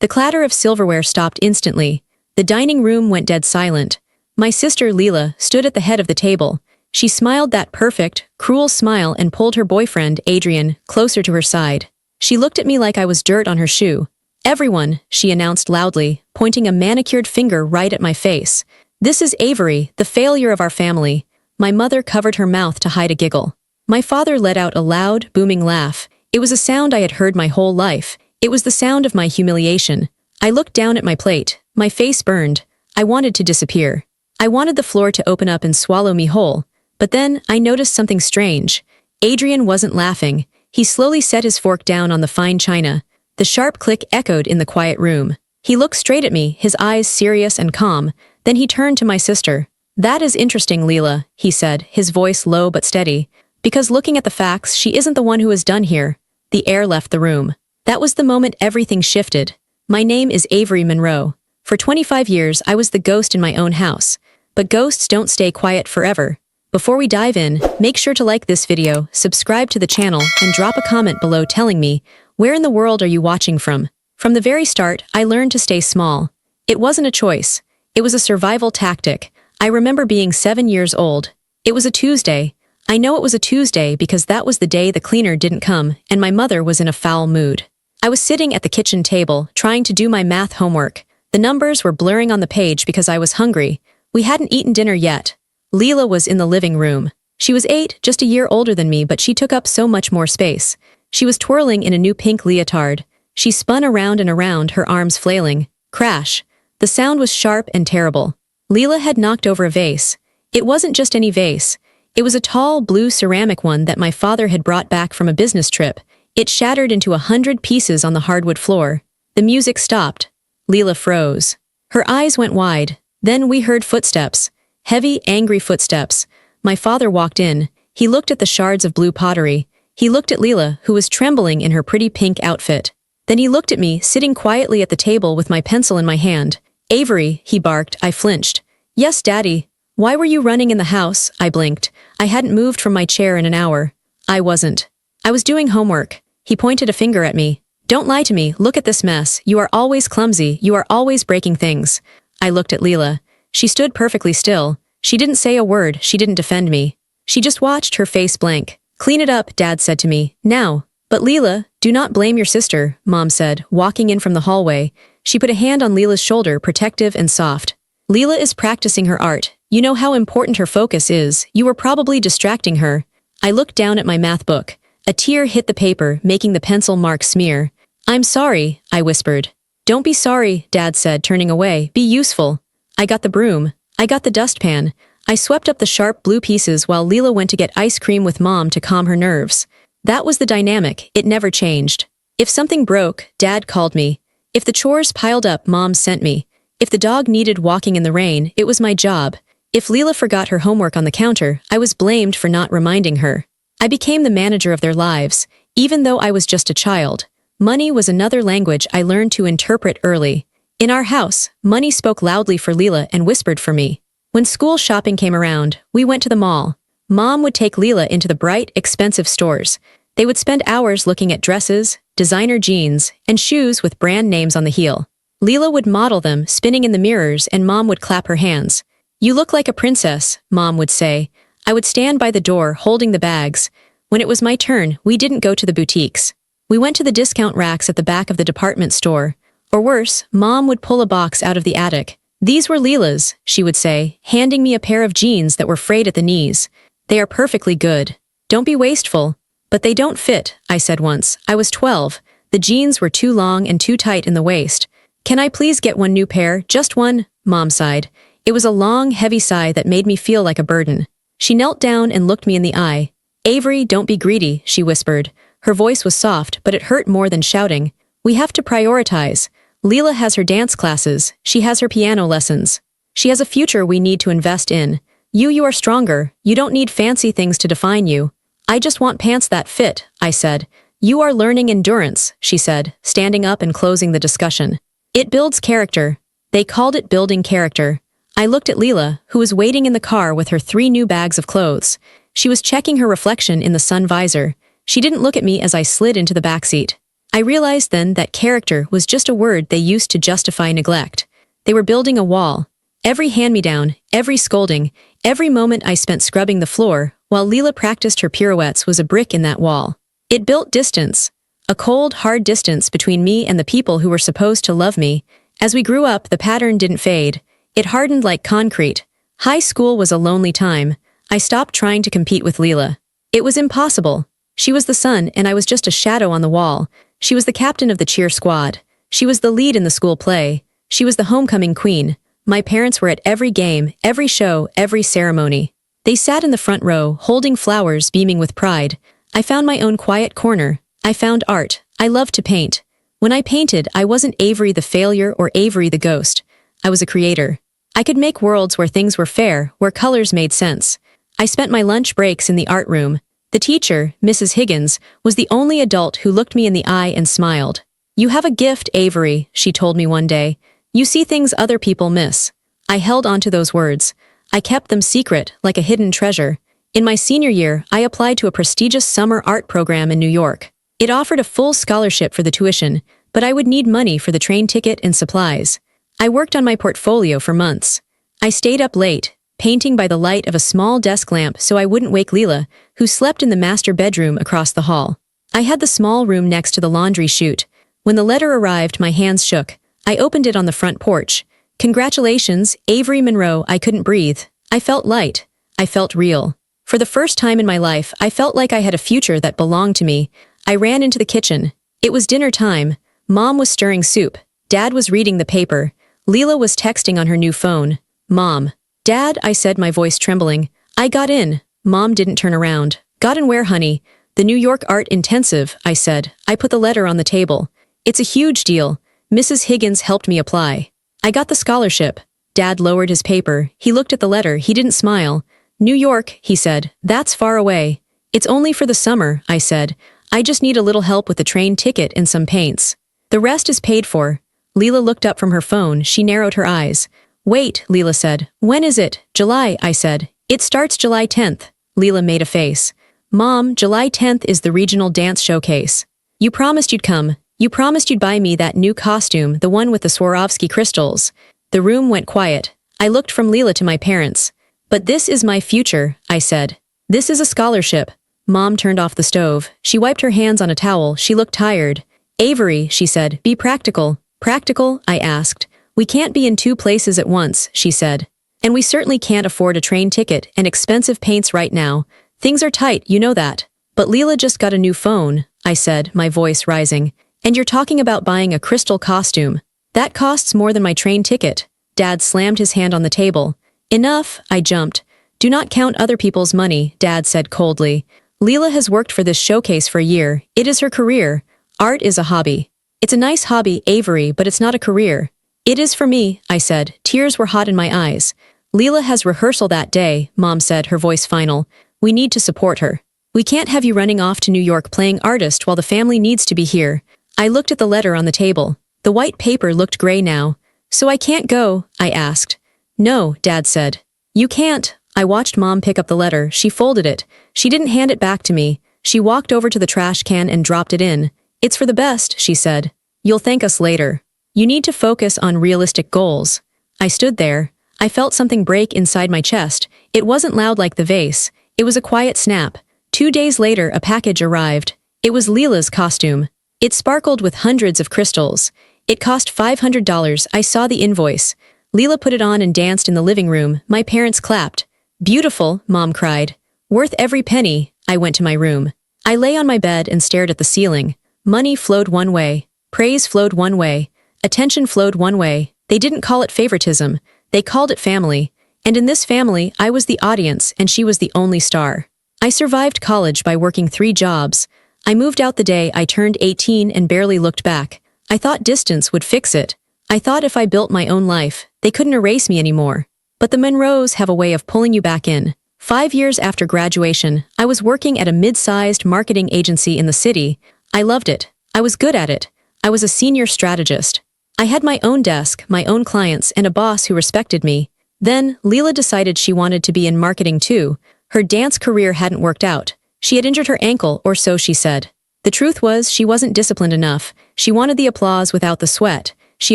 The clatter of silverware stopped instantly. The dining room went dead silent. My sister, Lila, stood at the head of the table. She smiled that perfect, cruel smile and pulled her boyfriend, Adrian, closer to her side. She looked at me like I was dirt on her shoe. "Everyone," she announced loudly, pointing a manicured finger right at my face. "This is Avery, the failure of our family." My mother covered her mouth to hide a giggle. My father let out a loud, booming laugh. It was a sound I had heard my whole life. It was the sound of my humiliation. I looked down at my plate. My face burned. I wanted to disappear. I wanted the floor to open up and swallow me whole. But then, I noticed something strange. Adrian wasn't laughing. He slowly set his fork down on the fine china. The sharp click echoed in the quiet room. He looked straight at me, his eyes serious and calm. Then he turned to my sister. "That is interesting, Lila," he said, his voice low but steady. "Because looking at the facts, she isn't the one who is done here." The air left the room. That was the moment everything shifted. My name is Avery Monroe. For 25 years, I was the ghost in my own house. But ghosts don't stay quiet forever. Before we dive in, make sure to like this video, subscribe to the channel, and drop a comment below telling me, where in the world are you watching from? From the very start, I learned to stay small. It wasn't a choice. It was a survival tactic. I remember being 7 years old. It was a Tuesday. I know it was a Tuesday because that was the day the cleaner didn't come, and my mother was in a foul mood. I was sitting at the kitchen table, trying to do my math homework. The numbers were blurring on the page because I was hungry. We hadn't eaten dinner yet. Lila was in the living room. She was 8, just a year older than me, but she took up so much more space. She was twirling in a new pink leotard. She spun around and around, her arms flailing. Crash. The sound was sharp and terrible. Lila had knocked over a vase. It wasn't just any vase. It was a tall, blue ceramic one that my father had brought back from a business trip. It shattered into 100 pieces on the hardwood floor. The music stopped. Lila froze. Her eyes went wide. Then we heard footsteps. Heavy, angry footsteps. My father walked in. He looked at the shards of blue pottery. He looked at Lila, who was trembling in her pretty pink outfit. Then he looked at me, sitting quietly at the table with my pencil in my hand. "Avery," he barked. I flinched. "Yes, Daddy." "Why were you running in the house?" I blinked. I hadn't moved from my chair in an hour. I wasn't. I was doing homework. He pointed a finger at me. "Don't lie to me. Look at this mess. You are always clumsy. You are always breaking things." I looked at Lila. She stood perfectly still. She didn't say a word. She didn't defend me. She just watched, her face blank. "Clean it up," Dad said to me. "Now." "But Lila, do not blame your sister," Mom said, walking in from the hallway. She put a hand on Lila's shoulder, protective and soft. "Lila is practicing her art. You know how important her focus is. You were probably distracting her." I looked down at my math book. A tear hit the paper, making the pencil mark smear. "I'm sorry," I whispered. "Don't be sorry," Dad said, turning away. "Be useful." I got the broom. I got the dustpan. I swept up the sharp blue pieces while Lila went to get ice cream with Mom to calm her nerves. That was the dynamic. It never changed. If something broke, Dad called me. If the chores piled up, Mom sent me. If the dog needed walking in the rain, it was my job. If Lila forgot her homework on the counter, I was blamed for not reminding her. I became the manager of their lives, even though I was just a child. Money was another language I learned to interpret early. In our house, money spoke loudly for Lila and whispered for me. When school shopping came around, we went to the mall. Mom would take Lila into the bright, expensive stores. They would spend hours looking at dresses, designer jeans, and shoes with brand names on the heel. Lila would model them, spinning in the mirrors, and Mom would clap her hands. "You look like a princess," Mom would say. I would stand by the door, holding the bags. When it was my turn, we didn't go to the boutiques. We went to the discount racks at the back of the department store. Or worse, Mom would pull a box out of the attic. "These were Lila's," she would say, handing me a pair of jeans that were frayed at the knees. "They are perfectly good. Don't be wasteful." "But they don't fit," I said once. I was 12. The jeans were too long and too tight in the waist. "Can I please get one new pair? Just one?" Mom sighed. It was a long, heavy sigh that made me feel like a burden. She knelt down and looked me in the eye. "Avery, don't be greedy," she whispered. Her voice was soft, but it hurt more than shouting. "We have to prioritize. Lila has her dance classes. She has her piano lessons. She has a future we need to invest in. You are stronger. You don't need fancy things to define you." "I just want pants that fit," I said. "You are learning endurance," she said, standing up and closing the discussion. "It builds character." They called it building character. I looked at Lila, who was waiting in the car with her 3 new bags of clothes. She was checking her reflection in the sun visor. She didn't look at me as I slid into the backseat. I realized then that character was just a word they used to justify neglect. They were building a wall. Every hand-me-down, every scolding, every moment I spent scrubbing the floor while Lila practiced her pirouettes was a brick in that wall. It built distance. A cold, hard distance between me and the people who were supposed to love me. As we grew up, the pattern didn't fade. It hardened like concrete. High school was a lonely time. I stopped trying to compete with Lila. It was impossible. She was the sun and I was just a shadow on the wall. She was the captain of the cheer squad. She was the lead in the school play. She was the homecoming queen. My parents were at every game, every show, every ceremony. They sat in the front row, holding flowers, beaming with pride. I found my own quiet corner. I found art. I loved to paint. When I painted, I wasn't Avery the failure or Avery the ghost. I was a creator. I could make worlds where things were fair, where colors made sense. I spent my lunch breaks in the art room. The teacher, Mrs. Higgins, was the only adult who looked me in the eye and smiled. "You have a gift, Avery," she told me one day. "You see things other people miss." I held on to those words. I kept them secret, like a hidden treasure. In my senior year, I applied to a prestigious summer art program in New York. It offered a full scholarship for the tuition, but I would need money for the train ticket and supplies. I worked on my portfolio for months. I stayed up late, painting by the light of a small desk lamp so I wouldn't wake Lila, who slept in the master bedroom across the hall. I had the small room next to the laundry chute. When the letter arrived, my hands shook. I opened it on the front porch. "Congratulations, Avery Monroe." I couldn't breathe. I felt light. I felt real. For the first time in my life, I felt like I had a future that belonged to me. I ran into the kitchen. It was dinner time. Mom was stirring soup. Dad was reading the paper. Lila was texting on her new phone. "Mom." "Dad," I said, my voice trembling. "I got in." Mom didn't turn around. "Got in where, honey?" "The New York Art Intensive," I said. I put the letter on the table. "It's a huge deal. Mrs. Higgins helped me apply. I got the scholarship." Dad lowered his paper. He looked at the letter. He didn't smile. "New York," he said. "That's far away." "It's only for the summer," I said. "I just need a little help with the train ticket and some paints. The rest is paid for." Lila looked up from her phone. She narrowed her eyes. "Wait," Lila said. "When is it?" "July," I said. "It starts July 10th. Lila made a face. "Mom, July 10th is the regional dance showcase. You promised you'd come. You promised you'd buy me that new costume, the one with the Swarovski crystals." The room went quiet. I looked from Lila to my parents. "But this is my future," I said. "This is a scholarship." Mom turned off the stove. She wiped her hands on a towel. She looked tired. "Avery," she said, "be practical." "Practical?" I asked. "We can't be in two places at once," she said. "And we certainly can't afford a train ticket and expensive paints right now. Things are tight, you know that." "But Lila just got a new phone," I said, my voice rising. "And you're talking about buying a crystal costume. That costs more than my train ticket." Dad slammed his hand on the table. "Enough," I jumped. "Do not count other people's money," Dad said coldly. "Lila has worked for this showcase for a year. It is her career. Art is a hobby. It's a nice hobby, Avery, but it's not a career." "It is for me," I said. Tears were hot in my eyes. "Lila has rehearsal that day," Mom said, her voice final. "We need to support her. We can't have you running off to New York playing artist while the family needs to be here." I looked at the letter on the table. The white paper looked gray now. "So I can't go?" I asked. "No," Dad said. "You can't." I watched Mom pick up the letter. She folded it. She didn't hand it back to me. She walked over to the trash can and dropped it in. "It's for the best," she said. "You'll thank us later. You need to focus on realistic goals." I stood there. I felt something break inside my chest. It wasn't loud like the vase. It was a quiet snap. 2 days later, a package arrived. It was Lila's costume. It sparkled with hundreds of crystals. It cost $500. I saw the invoice. Lila put it on and danced in the living room. My parents clapped. "Beautiful," Mom cried. "Worth every penny." I went to my room. I lay on my bed and stared at the ceiling. Money flowed one way. Praise flowed one way. Attention flowed one way. They didn't call it favoritism. They called it family. And in this family, I was the audience and she was the only star. I survived college by working 3 jobs. I moved out the day I turned 18 and barely looked back. I thought distance would fix it. I thought if I built my own life, they couldn't erase me anymore. But the Monroes have a way of pulling you back in. 5 years after graduation, I was working at a mid-sized marketing agency in the city. I loved it. I was good at it. I was a senior strategist. I had my own desk, my own clients, and a boss who respected me. Then, Lila decided she wanted to be in marketing too. Her dance career hadn't worked out. She had injured her ankle, or so she said. The truth was, she wasn't disciplined enough. She wanted the applause without the sweat. She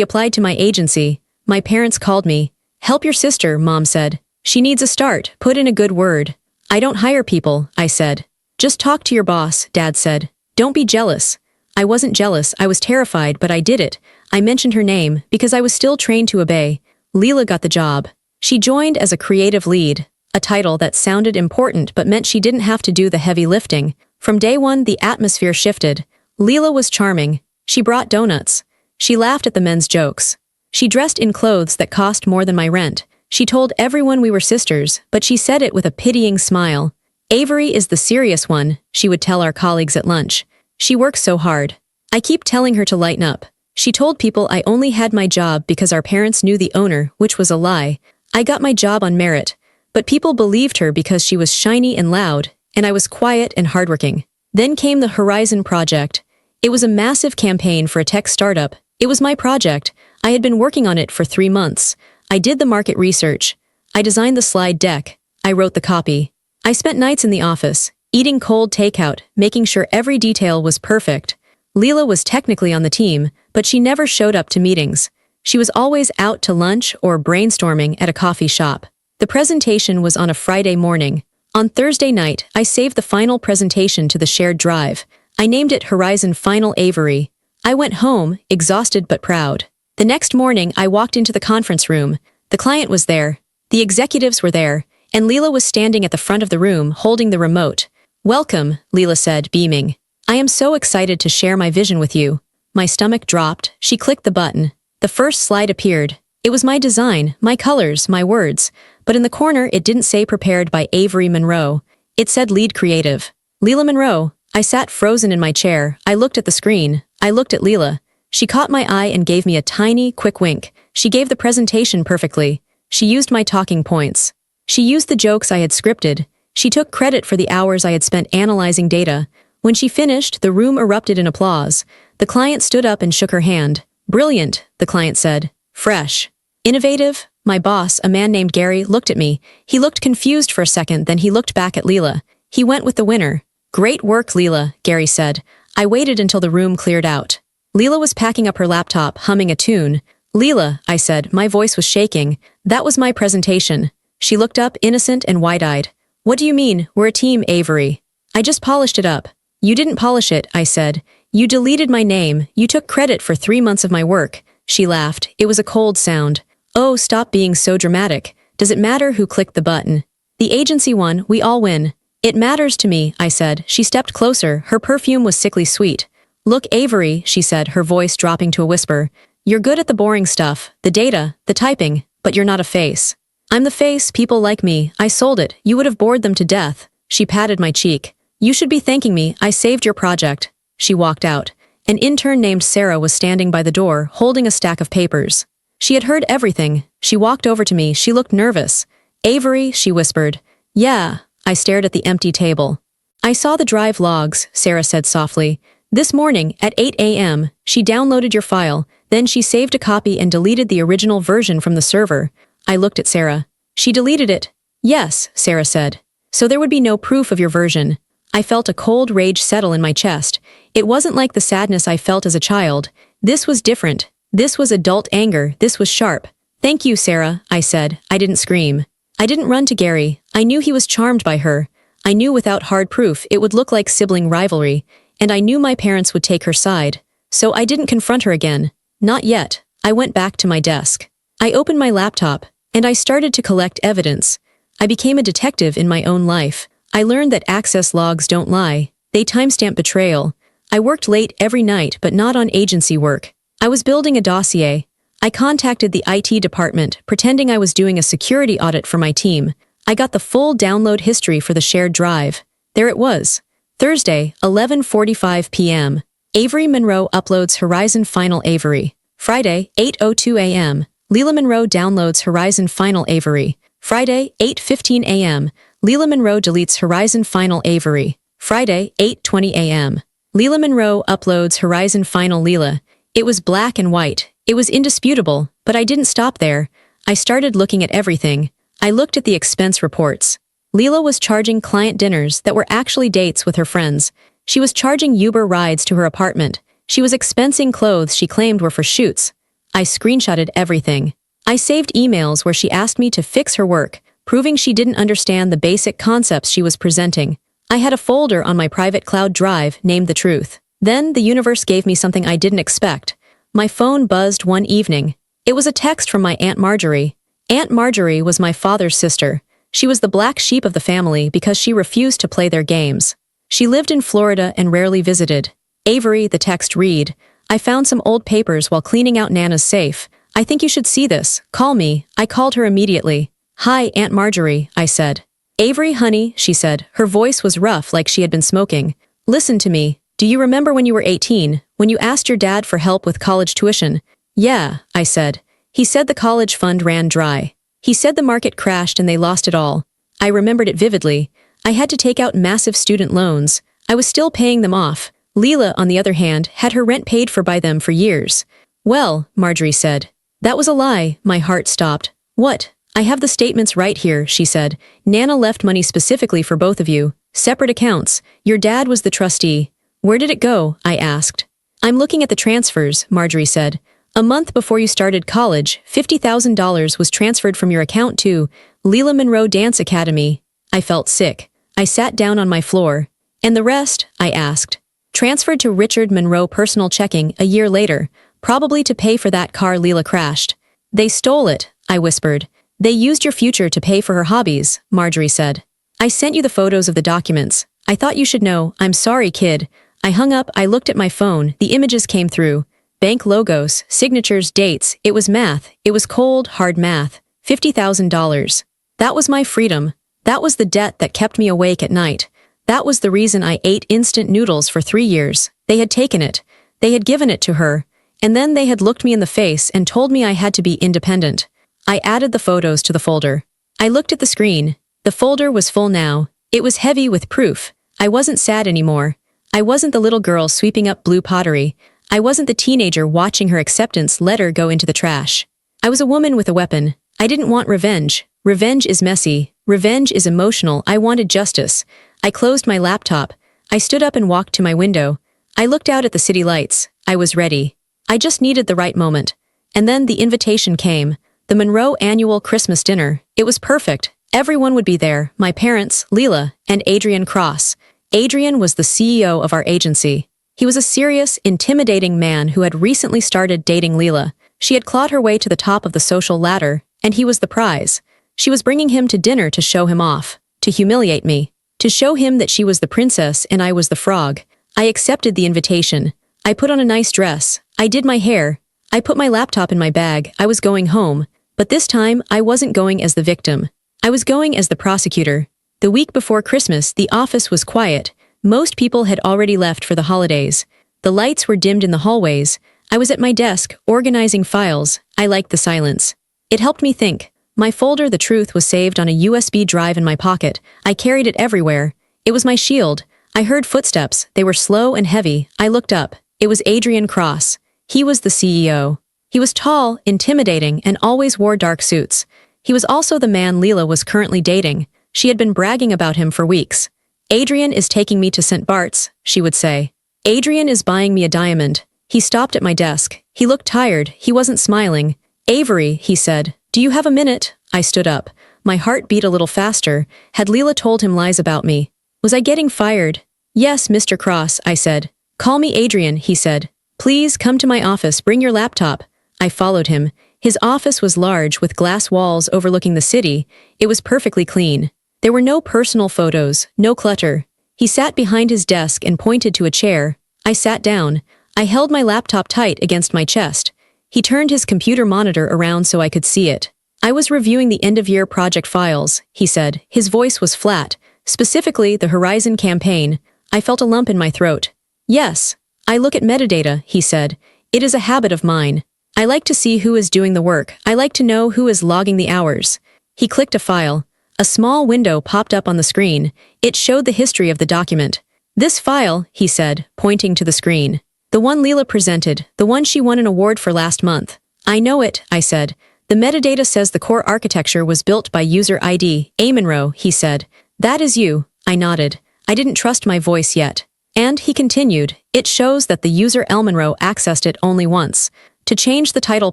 applied to my agency. My parents called me. "Help your sister," Mom said. "She needs a start. Put in a good word." "I don't hire people," I said. "Just talk to your boss," Dad said. "Don't be jealous." I wasn't jealous, I was terrified, but I did it. I mentioned her name, because I was still trained to obey. Lila got the job. She joined as a creative lead, a title that sounded important but meant she didn't have to do the heavy lifting. From day one, the atmosphere shifted. Lila was charming. She brought donuts. She laughed at the men's jokes. She dressed in clothes that cost more than my rent. She told everyone we were sisters, but she said it with a pitying smile. "Avery is the serious one," she would tell our colleagues at lunch. "She works so hard. I keep telling her to lighten up." She told people I only had my job because our parents knew the owner, which was a lie. I got my job on merit. But people believed her because she was shiny and loud, and I was quiet and hardworking. Then came the Horizon Project. It was a massive campaign for a tech startup. It was my project. I had been working on it for 3 months. I did the market research. I designed the slide deck. I wrote the copy. I spent nights in the office, eating cold takeout, making sure every detail was perfect. Lila was technically on the team, but she never showed up to meetings. She was always out to lunch or brainstorming at a coffee shop. The presentation was on a Friday morning. On Thursday night, I saved the final presentation to the shared drive. I named it Horizon Final Avery. I went home, exhausted but proud. The next morning, I walked into the conference room. The client was there. The executives were there. And Lila was standing at the front of the room, holding the remote. "Welcome," Lila said, beaming. "I am so excited to share my vision with you." My stomach dropped. She clicked the button. The first slide appeared. It was my design, my colors, my words. But in the corner, it didn't say prepared by Avery Monroe. It said lead creative. Lila Monroe. I sat frozen in my chair. I looked at the screen. I looked at Lila. She caught my eye and gave me a tiny, quick wink. She gave the presentation perfectly. She used my talking points. She used the jokes I had scripted. She took credit for the hours I had spent analyzing data. When she finished, the room erupted in applause. The client stood up and shook her hand. "Brilliant," the client said. "Fresh. Innovative." My boss, a man named Gary, looked at me. He looked confused for a second, then he looked back at Lila. He went with the winner. "Great work, Lila," Gary said. I waited until the room cleared out. Lila was packing up her laptop, humming a tune. "Lila," I said, my voice was shaking. "That was my presentation." She looked up, innocent and wide-eyed. "What do you mean? We're a team, Avery." "I just polished it up." "You didn't polish it," I said. "You deleted my name. You took credit for 3 months of my work." She laughed. It was a cold sound. "Oh, stop being so dramatic. Does it matter who clicked the button? The agency won, we all win." "It matters to me," I said. She stepped closer. Her perfume was sickly sweet. "Look, Avery," she said, her voice dropping to a whisper. "You're good at the boring stuff, the data, the typing, but you're not a face." "I'm the face, people like me. I sold it. You would have bored them to death." She patted my cheek. "You should be thanking me. I saved your project." She walked out. An intern named Sarah was standing by the door, holding a stack of papers. She had heard everything. She walked over to me. She looked nervous. "Avery," she whispered. "Yeah." I stared at the empty table. "I saw the drive logs," Sarah said softly. "This morning, at 8 a.m., she downloaded your file, then she saved a copy and deleted the original version from the server." I looked at Sarah. "She deleted it?" "Yes," Sarah said. "So there would be no proof of your version." I felt a cold rage settle in my chest. It wasn't like the sadness I felt as a child. This was different. This was adult anger. This was sharp. "Thank you, Sarah," I said. I didn't scream. I didn't run to Gary. I knew he was charmed by her. I knew without hard proof it would look like sibling rivalry, and I knew my parents would take her side. So I didn't confront her again. Not yet. I went back to my desk. I opened my laptop, and I started to collect evidence. I became a detective in my own life. I learned that access logs don't lie. They timestamp betrayal. I worked late every night, but not on agency work. I was building a dossier. I contacted the IT department, pretending I was doing a security audit for my team. I got the full download history for the shared drive. There it was. Thursday, 11:45 p.m. Avery Monroe uploads Horizon Final Avery. Friday, 8:02 a.m. Lila Monroe downloads Horizon Final Avery. Friday, 8:15 a.m. Lila Monroe deletes Horizon Final Avery. Friday, 8:20 a.m. Lila Monroe uploads Horizon Final Lila. It was black and white. It was indisputable, but I didn't stop there. I started looking at everything. I looked at the expense reports. Lila was charging client dinners that were actually dates with her friends. She was charging Uber rides to her apartment. She was expensing clothes she claimed were for shoots. I screenshotted everything. I saved emails where she asked me to fix her work, proving she didn't understand the basic concepts she was presenting. I had a folder on my private cloud drive named The Truth. Then the universe gave me something I didn't expect. My phone buzzed one evening. It was a text from my Aunt Marjorie. Aunt Marjorie was my father's sister. She was the black sheep of the family because she refused to play their games. She lived in Florida and rarely visited. Avery, the text read, I found some old papers while cleaning out Nana's safe. I think you should see this. Call me. I called her immediately. Hi, Aunt Marjorie, I said. Avery, honey, she said. Her voice was rough like she had been smoking. Listen to me. Do you remember when you were 18, when you asked your dad for help with college tuition? Yeah, I said. He said the college fund ran dry. He said the market crashed and they lost it all. I remembered it vividly. I had to take out massive student loans. I was still paying them off. Lila, on the other hand, had her rent paid for by them for years. Well, Marjorie said. That was a lie. My heart stopped. What? I have the statements right here, she said. Nana left money specifically for both of you. Separate accounts. Your dad was the trustee. Where did it go? I asked. I'm looking at the transfers, Marjorie said. A month before you started college, $50,000 was transferred from your account to Lila Monroe Dance Academy. I felt sick. I sat down on my floor. And the rest? I asked. Transferred to Richard Monroe personal checking a year later, probably to pay for that car Lila crashed. They stole it, I whispered. They used your future to pay for her hobbies, Marjorie said. I sent you the photos of the documents. I thought you should know. I'm sorry, kid. I hung up, I looked at my phone, the images came through. Bank logos, signatures, dates, it was math. It was cold, hard math. $50,000. That was my freedom. That was the debt that kept me awake at night. That was the reason I ate instant noodles for 3 years. They had taken it. They had given it to her. And then they had looked me in the face and told me I had to be independent. I added the photos to the folder. I looked at the screen. The folder was full now. It was heavy with proof. I wasn't sad anymore. I wasn't the little girl sweeping up blue pottery. I wasn't the teenager watching her acceptance letter go into the trash. I was a woman with a weapon. I didn't want revenge. Revenge is messy. Revenge is emotional. I wanted justice. I closed my laptop. I stood up and walked to my window. I looked out at the city lights. I was ready. I just needed the right moment. And then the invitation came. The Monroe annual Christmas dinner. It was perfect. Everyone would be there. My parents, Lila, and Adrian Cross. Adrian was the CEO of our agency. He was a serious, intimidating man who had recently started dating Lila. She had clawed her way to the top of the social ladder, and he was the prize. She was bringing him to dinner to show him off, to humiliate me, to show him that she was the princess and I was the frog. I accepted the invitation. I put on a nice dress. I did my hair. I put my laptop in my bag. I was going home. But this time, I wasn't going as the victim. I was going as the prosecutor. The week before Christmas, the office was quiet. Most people had already left for the holidays. The lights were dimmed in the hallways. I was at my desk, organizing files. I liked the silence. It helped me think. My folder, The Truth, was saved on a USB drive in my pocket. I carried it everywhere. It was my shield. I heard footsteps. They were slow and heavy. I looked up. It was Adrian Cross. He was the CEO. He was tall, intimidating, and always wore dark suits. He was also the man Lila was currently dating. She had been bragging about him for weeks. Adrian is taking me to St. Bart's, she would say. Adrian is buying me a diamond. He stopped at my desk. He looked tired. He wasn't smiling. Avery, he said, do you have a minute? I stood up. My heart beat a little faster. Had Lila told him lies about me? Was I getting fired? Yes, Mr. Cross, I said. Call me Adrian, he said. Please come to my office. Bring your laptop. I followed him. His office was large with glass walls overlooking the city. It was perfectly clean. There were no personal photos, no clutter. He sat behind his desk and pointed to a chair. I sat down. I held my laptop tight against my chest. He turned his computer monitor around so I could see it. I was reviewing the end-of-year project files, he said. His voice was flat. Specifically, the Horizon campaign. I felt a lump in my throat. Yes, I look at metadata, he said. It is a habit of mine. I like to see who is doing the work. I like to know who is logging the hours. He clicked a file. A small window popped up on the screen. It showed the history of the document. This file, he said, pointing to the screen. The one Lila presented, the one she won an award for last month. I know it, I said. The metadata says the core architecture was built by user ID, Avery Monroe, he said. That is you. I nodded. I didn't trust my voice yet. And he continued, it shows that the user Monroe accessed it only once, to change the title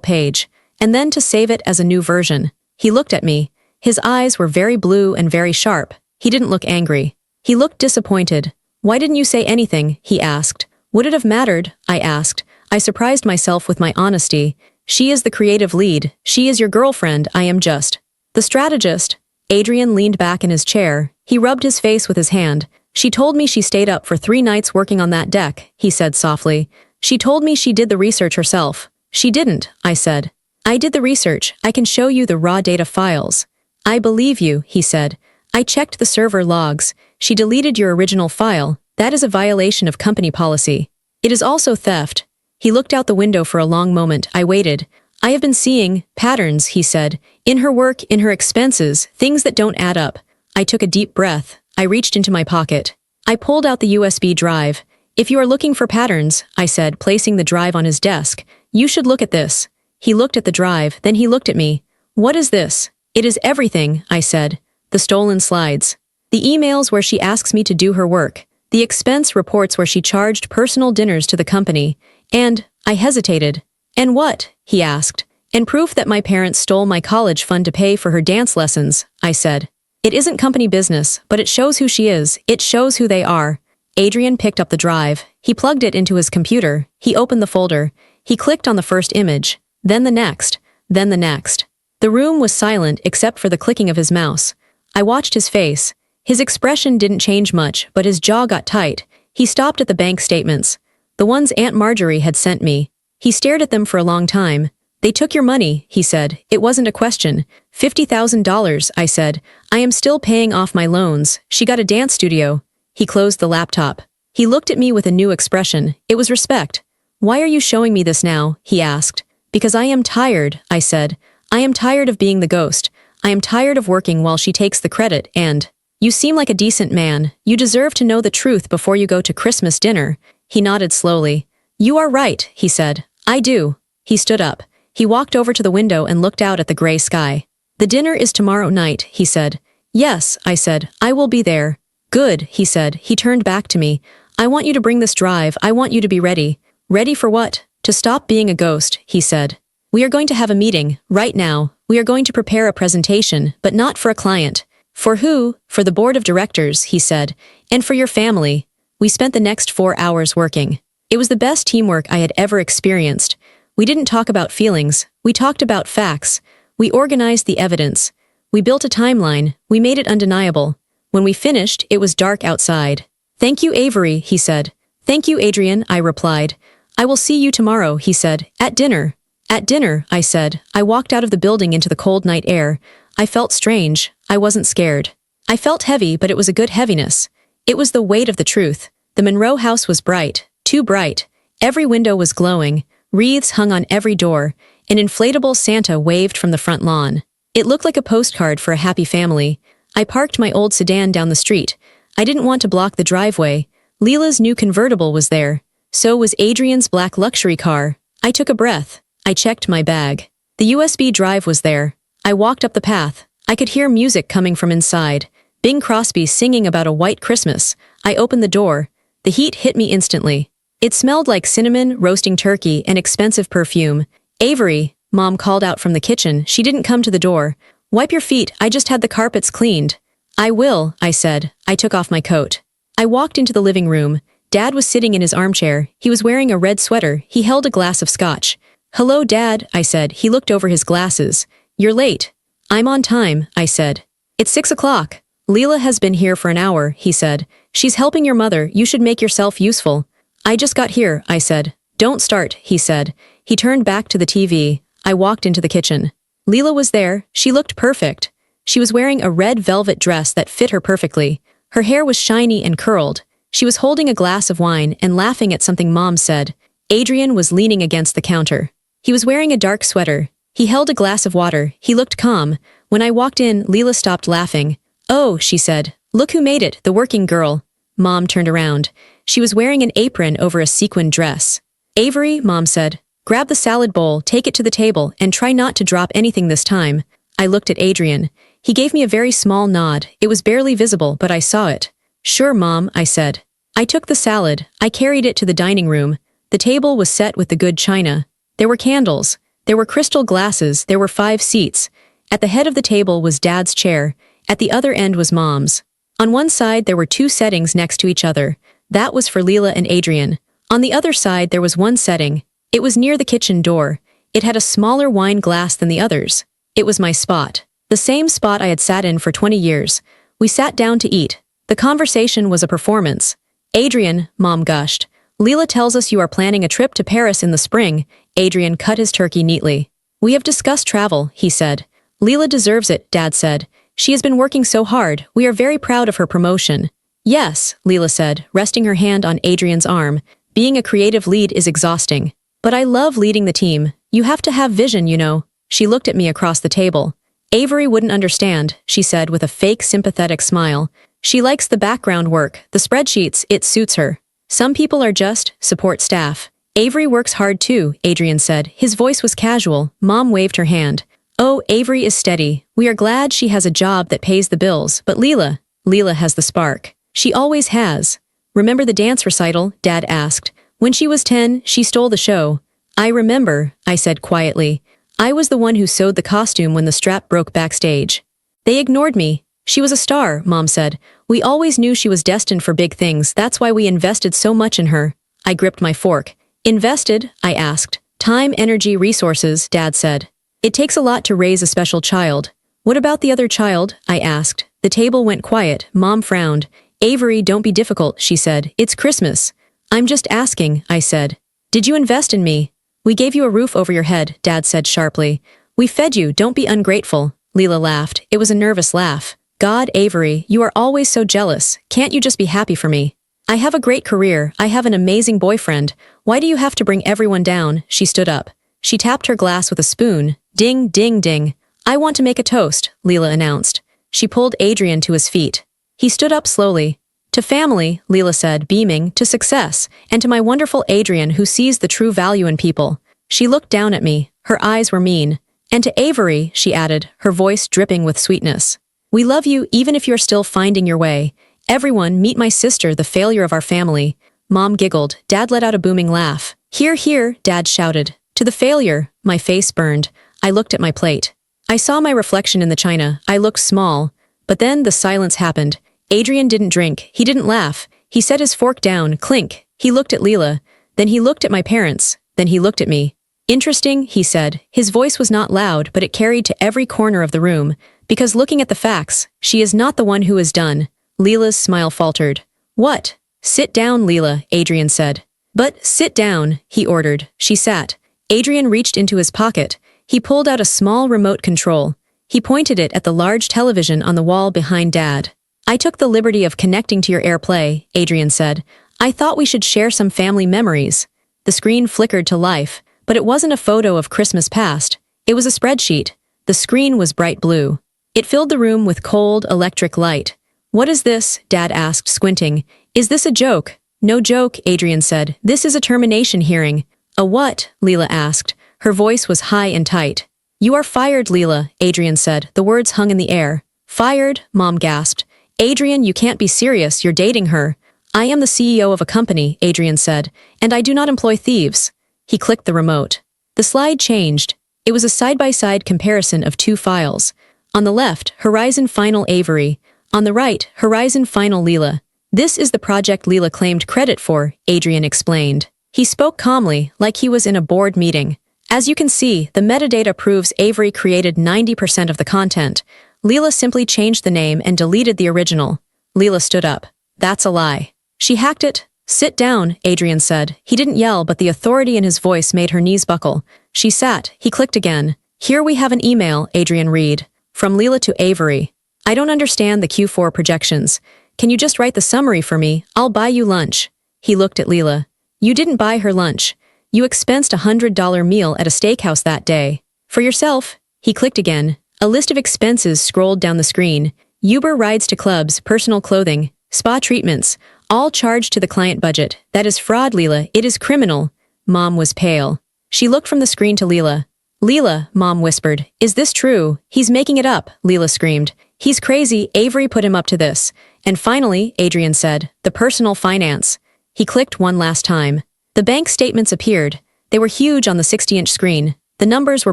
page, and then to save it as a new version. He looked at me. His eyes were very blue and very sharp. He didn't look angry. He looked disappointed. Why didn't you say anything? He asked. Would it have mattered? I asked. I surprised myself with my honesty. She is the creative lead. She is your girlfriend. I am just the strategist. Adrian leaned back in his chair. He rubbed his face with his hand. She told me she stayed up for 3 nights working on that deck, he said softly. She told me she did the research herself. She didn't, I said. I did the research. I can show you the raw data files. I believe you, he said. I checked the server logs. She deleted your original file. That is a violation of company policy. It is also theft. He looked out the window for a long moment. I waited. I have been seeing patterns, he said. In her work, in her expenses, things that don't add up. I took a deep breath. I reached into my pocket. I pulled out the USB drive. If you are looking for patterns, I said, placing the drive on his desk, you should look at this. He looked at the drive, then he looked at me. What is this? It is everything, I said. The stolen slides. The emails where she asks me to do her work. The expense reports where she charged personal dinners to the company. And, I hesitated. And what? He asked. And proof that my parents stole my college fund to pay for her dance lessons, I said. It isn't company business, but it shows who she is. It shows who they are. Adrian picked up the drive. He plugged it into his computer. He opened the folder. He clicked on the first image. Then the next. Then the next. The room was silent except for the clicking of his mouse. I watched his face. His expression didn't change much, but his jaw got tight. He stopped at the bank statements. The ones Aunt Marjorie had sent me. He stared at them for a long time. They took your money, he said. It wasn't a question. $50,000, I said. I am still paying off my loans. She got a dance studio. He closed the laptop. He looked at me with a new expression. It was respect. Why are you showing me this now? He asked. Because I am tired, I said. I am tired of being the ghost. I am tired of working while she takes the credit and... You seem like a decent man. You deserve to know the truth before you go to Christmas dinner. He nodded slowly. You are right, he said. I do. He stood up. He walked over to the window and looked out at the gray sky. The dinner is tomorrow night, he said. Yes, I said. I will be there. Good, he said. He turned back to me. I want you to bring this drive. I want you to be ready. Ready for what? To stop being a ghost, he said. We are going to have a meeting, right now. We are going to prepare a presentation, but not for a client. For who? For the board of directors, he said. And for your family. We spent the next 4 hours working. It was the best teamwork I had ever experienced. We didn't talk about feelings. We talked about facts. We organized the evidence. We built a timeline. We made it undeniable. When we finished, it was dark outside. Thank you, Avery, he said. Thank you, Adrian, I replied. I will see you tomorrow, he said. At dinner. At dinner, I said. I walked out of the building into the cold night air. I felt strange. I wasn't scared. I felt heavy, but it was a good heaviness. It was the weight of the truth. The Monroe house was bright. Too bright. Every window was glowing. Wreaths hung on every door. An inflatable Santa waved from the front lawn. It looked like a postcard for a happy family. I parked my old sedan down the street. I didn't want to block the driveway. Lila's new convertible was there. So was Adrian's black luxury car. I took a breath. I checked my bag. The USB drive was there. I walked up the path. I could hear music coming from inside. Bing Crosby singing about a white Christmas. I opened the door. The heat hit me instantly. It smelled like cinnamon, roasting turkey, and expensive perfume. Avery, Mom called out from the kitchen. She didn't come to the door. Wipe your feet, I just had the carpets cleaned. I will, I said. I took off my coat. I walked into the living room. Dad was sitting in his armchair. He was wearing a red sweater. He held a glass of scotch. Hello, Dad, I said. He looked over his glasses. You're late. I'm on time, I said. It's 6 o'clock. Lila has been here for an hour, he said. She's helping your mother. You should make yourself useful. I just got here, I said. Don't start, he said. He turned back to the TV. I walked into the kitchen. Lila was there. She looked perfect. She was wearing a red velvet dress that fit her perfectly. Her hair was shiny and curled. She was holding a glass of wine and laughing at something Mom said. Adrian was leaning against the counter. He was wearing a dark sweater. He held a glass of water. He looked calm. When I walked in, Lila stopped laughing. Oh, she said. Look who made it, the working girl. Mom turned around. She was wearing an apron over a sequined dress. Avery, Mom said. Grab the salad bowl, take it to the table, and try not to drop anything this time. I looked at Adrian. He gave me a very small nod. It was barely visible, but I saw it. Sure, Mom, I said. I took the salad. I carried it to the dining room. The table was set with the good china. There were candles. There were crystal glasses. There were 5 seats. At the head of the table was Dad's chair. At the other end was Mom's. On one side there were 2 settings next to each other. That was for Lila and Adrian. On the other side there was one setting. It was near the kitchen door. It had a smaller wine glass than the others. It was my spot. The same spot I had sat in for 20 years. We sat down to eat. The conversation was a performance. Adrian, Mom gushed. Lila tells us you are planning a trip to Paris in the spring. Adrian cut his turkey neatly. We have discussed travel, he said. Lila deserves it, Dad said. She has been working so hard. We are very proud of her promotion. Yes, Lila said, resting her hand on Adrian's arm. Being a creative lead is exhausting. But I love leading the team. You have to have vision, you know. She looked at me across the table. Avery wouldn't understand, she said with a fake sympathetic smile. She likes the background work, the spreadsheets, it suits her. Some people are just support staff. Avery works hard too, Adrian said. His voice was casual. Mom waved her hand. Oh, Avery is steady. We are glad she has a job that pays the bills, but Lila has the spark. She always has. Remember the dance recital? Dad asked. When she was 10, she stole the show. I remember, I said quietly. I was the one who sewed the costume when the strap broke backstage. They ignored me. She was a star, Mom said. We always knew she was destined for big things. That's why we invested so much in her. I gripped my fork. Invested? I asked. Time, energy, resources, Dad said. It takes a lot to raise a special child. What about the other child? I asked. The table went quiet. Mom frowned. Avery, don't be difficult, she said. It's Christmas. I'm just asking, I said. Did you invest in me? We gave you a roof over your head, Dad said sharply. We fed you, don't be ungrateful. Lila laughed. It was a nervous laugh. God, Avery, you are always so jealous. Can't you just be happy for me? I have a great career. I have an amazing boyfriend. Why do you have to bring everyone down? She stood up. She tapped her glass with a spoon. Ding, ding, ding. I want to make a toast, Lila announced. She pulled Adrian to his feet. He stood up slowly. To family, Lila said, beaming, to success, and to my wonderful Adrian who sees the true value in people. She looked down at me. Her eyes were mean. And to Avery, she added, her voice dripping with sweetness. We love you even if you're still finding your way. Everyone, meet my sister, the failure of our family. Mom giggled. Dad let out a booming laugh. Hear, hear, Dad shouted. To the failure. My face burned. I looked at my plate. I saw my reflection in the china. I looked small. But then the silence happened. Adrian didn't drink. He didn't laugh. He set his fork down, clink. He looked at Lila. Then he looked at my parents. Then he looked at me. Interesting, he said. His voice was not loud, but it carried to every corner of the room. Because looking at the facts, she is not the one who is done. Lila's smile faltered. What? Sit down, Lila, Adrian said. But sit down, he ordered. She sat. Adrian reached into his pocket. He pulled out a small remote control. He pointed it at the large television on the wall behind Dad. I took the liberty of connecting to your AirPlay, Adrian said. I thought we should share some family memories. The screen flickered to life, but it wasn't a photo of Christmas past. It was a spreadsheet. The screen was bright blue. It filled the room with cold, electric light. What is this? Dad asked, squinting. Is this a joke? No joke, Adrian said. This is a termination hearing. A what? Lila asked. Her voice was high and tight. You are fired, Lila, Adrian said. The words hung in the air. Fired? Mom gasped. Adrian, you can't be serious. You're dating her. I am the CEO of a company, Adrian said, and I do not employ thieves. He clicked the remote. The slide changed. It was a side-by-side comparison of 2 files. On the left, Horizon Final Avery. On the right, Horizon Final Lila. This is the project Lila claimed credit for, Adrian explained. He spoke calmly, like he was in a board meeting. As you can see, the metadata proves Avery created 90% of the content. Lila simply changed the name and deleted the original. Lila stood up. That's a lie. She hacked it. Sit down, Adrian said. He didn't yell, but the authority in his voice made her knees buckle. She sat. He clicked again. Here we have an email, Adrian read. From Lila to Avery. I don't understand the Q4 projections. Can you just write the summary for me? I'll buy you lunch. He looked at Lila. You didn't buy her lunch. You expensed a $100 meal at a steakhouse that day. For yourself. He clicked again. A list of expenses scrolled down the screen. Uber rides to clubs, personal clothing, spa treatments, all charged to the client budget. That is fraud, Lila. It is criminal. Mom was pale. She looked from the screen to Lila. Lila, Mom whispered. Is this true? He's making it up, Lila screamed. He's crazy. Avery put him up to this. And finally, Adrian said, the personal finance. He clicked one last time. The bank statements appeared. They were huge on the 60-inch screen. The numbers were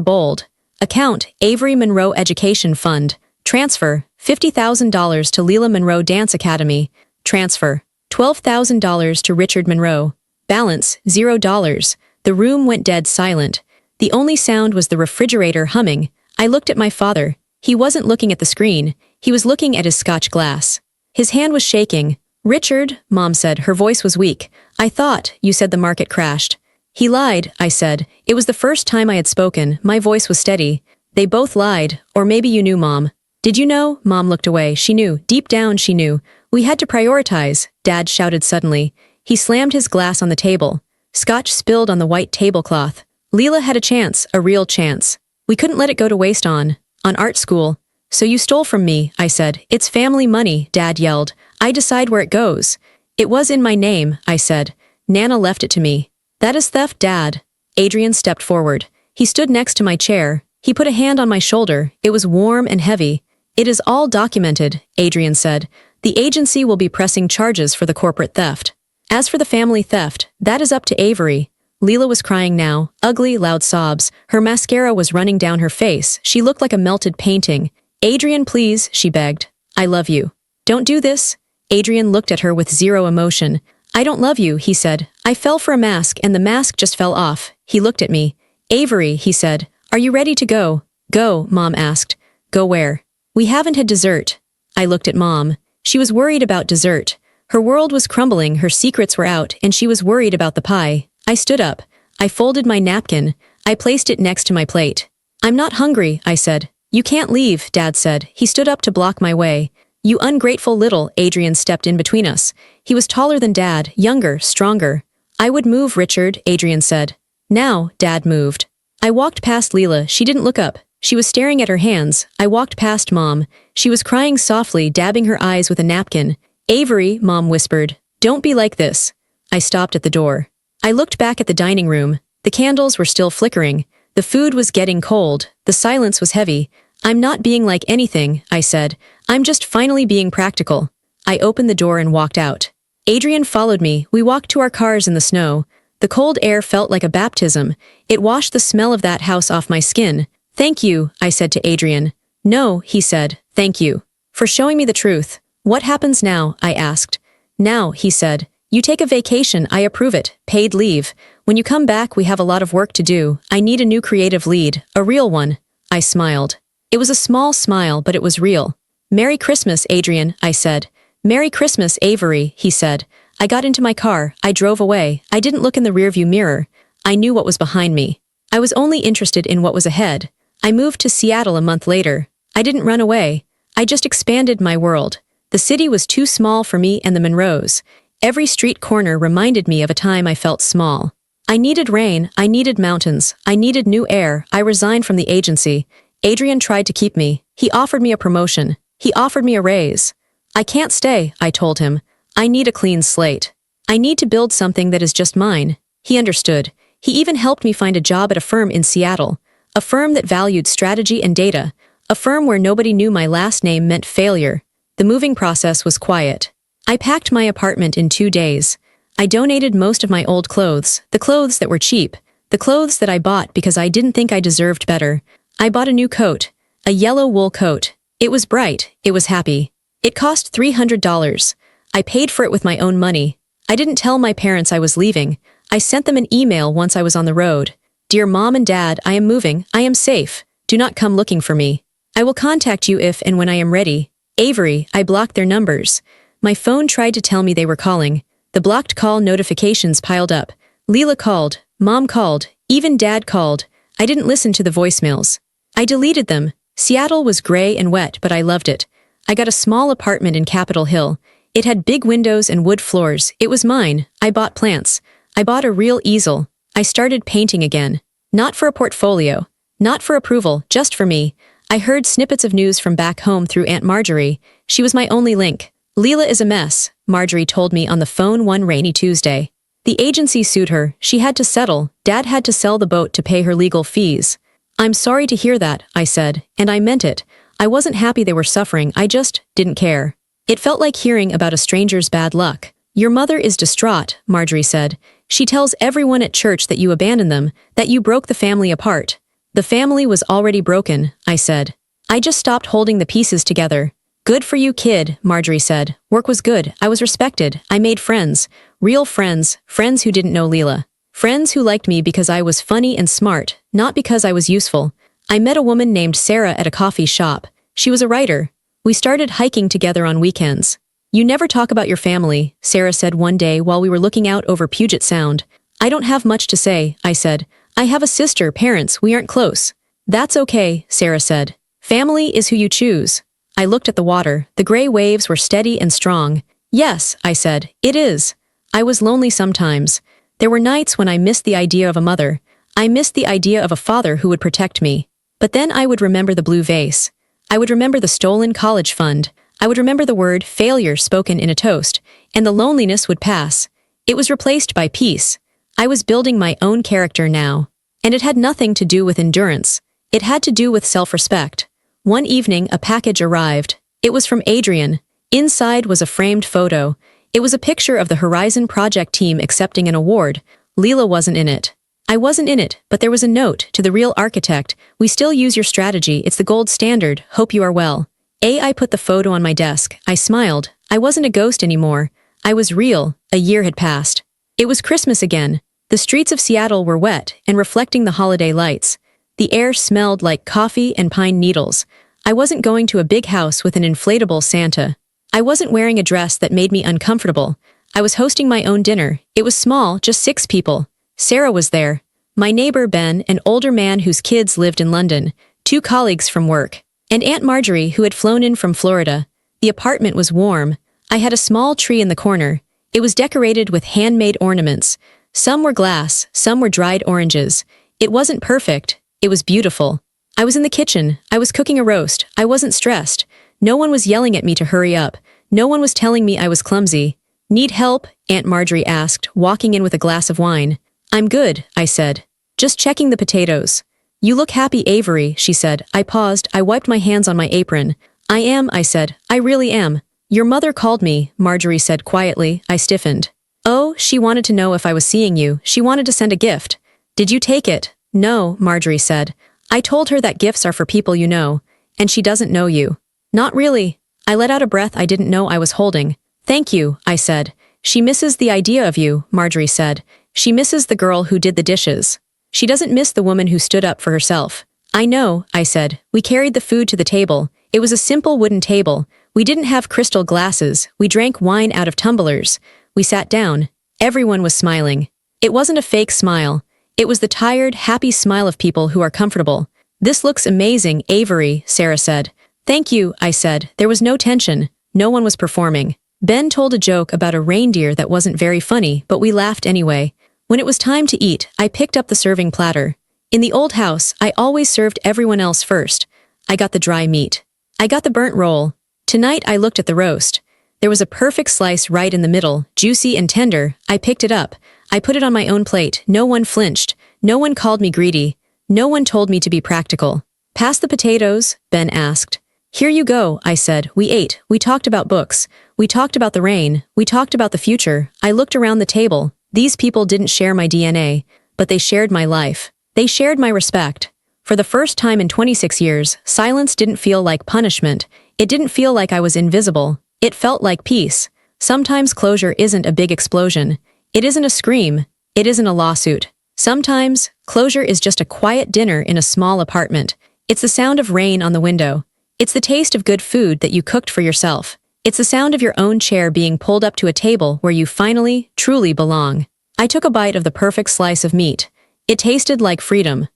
bold. Account, Avery Monroe Education Fund. Transfer, $50,000 to Lila Monroe Dance Academy. Transfer, $12,000 to Richard Monroe. Balance, $0. The room went dead silent. The only sound was the refrigerator humming. I looked at my father. He wasn't looking at the screen. He was looking at his Scotch glass. His hand was shaking. Richard, Mom said, her voice was weak. I thought you said the market crashed. He lied, I said. It was the first time I had spoken. My voice was steady. They both lied. Or maybe you knew, Mom. Did you know? Mom looked away. She knew. Deep down, she knew. We had to prioritize, Dad shouted suddenly. He slammed his glass on the table. Scotch spilled on the white tablecloth. Lila had a chance, a real chance. We couldn't let it go to waste on art school. So you stole from me, I said. It's family money, Dad yelled. I decide where it goes. It was in my name, I said. Nana left it to me. That is theft, Dad. Adrian stepped forward. He stood next to my chair. He put a hand on my shoulder. It was warm and heavy. It is all documented, Adrian said. The agency will be pressing charges for the corporate theft. As for the family theft, that is up to Avery. Lila was crying now, ugly, loud sobs. Her mascara was running down her face. She looked like a melted painting. Adrian, please, she begged. I love you. Don't do this. Adrian looked at her with zero emotion. I don't love you, he said. I fell for a mask and the mask just fell off. He looked at me. Avery, he said. Are you ready to go? Go, Mom asked. Go where? We haven't had dessert. I looked at Mom. She was worried about dessert. Her world was crumbling, her secrets were out, and she was worried about the pie. I stood up. I folded my napkin. I placed it next to my plate. I'm not hungry, I said. You can't leave, Dad said. He stood up to block my way. You ungrateful little, Adrian stepped in between us. He was taller than Dad, younger, stronger. I would move, Richard, Adrian said. Now, Dad moved. I walked past Lila. She didn't look up. She was staring at her hands. I walked past Mom. She was crying softly, dabbing her eyes with a napkin. Avery, Mom whispered. Don't be like this. I stopped at the door. I looked back at the dining room. The candles were still flickering. The food was getting cold. The silence was heavy. I'm not being like anything, I said. I'm just finally being practical. I opened the door and walked out. Adrian followed me. We walked to our cars in the snow. The cold air felt like a baptism. It washed the smell of that house off my skin. Thank you, I said to Adrian. No, he said. Thank you. For showing me the truth. What happens now? I asked. Now, he said. You take a vacation, I approve it. Paid leave. When you come back, we have a lot of work to do. I need a new creative lead. A real one. I smiled. It was a small smile, but it was real. Merry Christmas, Adrian, I said. Merry Christmas, Avery, he said. I got into my car. I drove away. I didn't look in the rearview mirror. I knew what was behind me. I was only interested in what was ahead. I moved to Seattle a month later. I didn't run away. I just expanded my world. The city was too small for me and the Monroes. Every street corner reminded me of a time I felt small. I needed rain. I needed mountains. I needed new air. I resigned from the agency. Adrian tried to keep me. He offered me a promotion. He offered me a raise. I can't stay, I told him. I need a clean slate. I need to build something that is just mine. He understood. He even helped me find a job at a firm in Seattle. A firm that valued strategy and data. A firm where nobody knew my last name meant failure. The moving process was quiet. I packed my apartment in 2 days. I donated most of my old clothes, the clothes that were cheap, the clothes that I bought because I didn't think I deserved better. I bought a new coat, a yellow wool coat. It was bright, it was happy. It cost $300. I paid for it with my own money. I didn't tell my parents I was leaving. I sent them an email once I was on the road. Dear Mom and Dad, I am moving. I am safe. Do not come looking for me. I will contact you if and when I am ready. Avery, I blocked their numbers. My phone tried to tell me they were calling. The blocked call notifications piled up. Lila called. Mom called. Even Dad called. I didn't listen to the voicemails. I deleted them. Seattle was gray and wet, but I loved it. I got a small apartment in Capitol Hill. It had big windows and wood floors. It was mine. I bought plants. I bought a real easel. I started painting again. Not for a portfolio. Not for approval, just for me. I heard snippets of news from back home through Aunt Marjorie. She was my only link. Lila is a mess, Marjorie told me on the phone one rainy Tuesday. The agency sued her. She had to settle. Dad had to sell the boat to pay her legal fees. I'm sorry to hear that, I said, and I meant it. I wasn't happy they were suffering. I just didn't care. It felt like hearing about a stranger's bad luck. Your mother is distraught, Marjorie said. She tells everyone at church that you abandoned them, that you broke the family apart. The family was already broken, I said. I just stopped holding the pieces together. Good for you, kid, Marjorie said. Work was good, I was respected, I made friends. Real friends, friends who didn't know Lila. Friends who liked me because I was funny and smart, not because I was useful. I met a woman named Sarah at a coffee shop. She was a writer. We started hiking together on weekends. You never talk about your family, Sarah said one day while we were looking out over Puget Sound. I don't have much to say, I said. I have a sister, parents, we aren't close. That's okay, Sarah said. Family is who you choose. I looked at the water. The gray waves were steady and strong. Yes, I said, it is. I was lonely sometimes. There were nights when I missed the idea of a mother. I missed the idea of a father who would protect me. But then I would remember the blue vase. I would remember the stolen college fund. I would remember the word failure spoken in a toast, and the loneliness would pass. It was replaced by peace. I was building my own character now. And it had nothing to do with endurance. It had to do with self-respect. One evening, a package arrived. It was from Adrian. Inside was a framed photo. It was a picture of the Horizon project team accepting an award. Lila wasn't in it. I wasn't in it, but there was a note to the real architect. We still use your strategy. It's the gold standard. Hope you are well. I put the photo on my desk. I smiled. I wasn't a ghost anymore. I was real. A year had passed. It was Christmas again. The streets of Seattle were wet and reflecting the holiday lights. The air smelled like coffee and pine needles. I wasn't going to a big house with an inflatable Santa. I wasn't wearing a dress that made me uncomfortable. I was hosting my own dinner. It was small, just 6 people. Sarah was there. My neighbor Ben, an older man whose kids lived in London, 2 colleagues from work, and Aunt Marjorie who had flown in from Florida. The apartment was warm. I had a small tree in the corner. It was decorated with handmade ornaments. Some were glass, some were dried oranges. It wasn't perfect. It was beautiful. I was in the kitchen. I was cooking a roast. I wasn't stressed. No one was yelling at me to hurry up. No one was telling me I was clumsy. Need help? Aunt Marjorie asked, walking in with a glass of wine. I'm good, I said. Just checking the potatoes. You look happy, Avery, she said. I paused. I wiped my hands on my apron. I am, I said. I really am. Your mother called me, Marjorie said quietly. I stiffened. Oh, she wanted to know if I was seeing you. She wanted to send a gift. Did you take it? No, Marjorie said. I told her that gifts are for people you know, and she doesn't know you. Not really. I let out a breath I didn't know I was holding. Thank you, I said. She misses the idea of you, Marjorie said. She misses the girl who did the dishes. She doesn't miss the woman who stood up for herself. I know, I said. We carried the food to the table. It was a simple wooden table. We didn't have crystal glasses. We drank wine out of tumblers. We sat down. Everyone was smiling. It wasn't a fake smile. It was the tired, happy smile of people who are comfortable. This looks amazing, Avery, Sarah said. Thank you, I said. There was no tension. No one was performing. Ben told a joke about a reindeer that wasn't very funny, but we laughed anyway. When it was time to eat, I picked up the serving platter. In the old house, I always served everyone else first. I got the dry meat. I got the burnt roll. Tonight I looked at the roast. There was a perfect slice right in the middle, juicy and tender. I picked it up. I put it on my own plate. No one flinched. No one called me greedy. No one told me to be practical. Pass the potatoes, Ben asked. Here you go, I said. We ate. We talked about books. We talked about the rain. We talked about the future. I looked around the table. These people didn't share my DNA, but they shared my life. They shared my respect. For the first time in 26 years, silence didn't feel like punishment. It didn't feel like I was invisible. It felt like peace. Sometimes closure isn't a big explosion. It isn't a scream. It isn't a lawsuit. Sometimes, closure is just a quiet dinner in a small apartment. It's the sound of rain on the window. It's the taste of good food that you cooked for yourself. It's the sound of your own chair being pulled up to a table where you finally, truly belong. I took a bite of the perfect slice of meat. It tasted like freedom.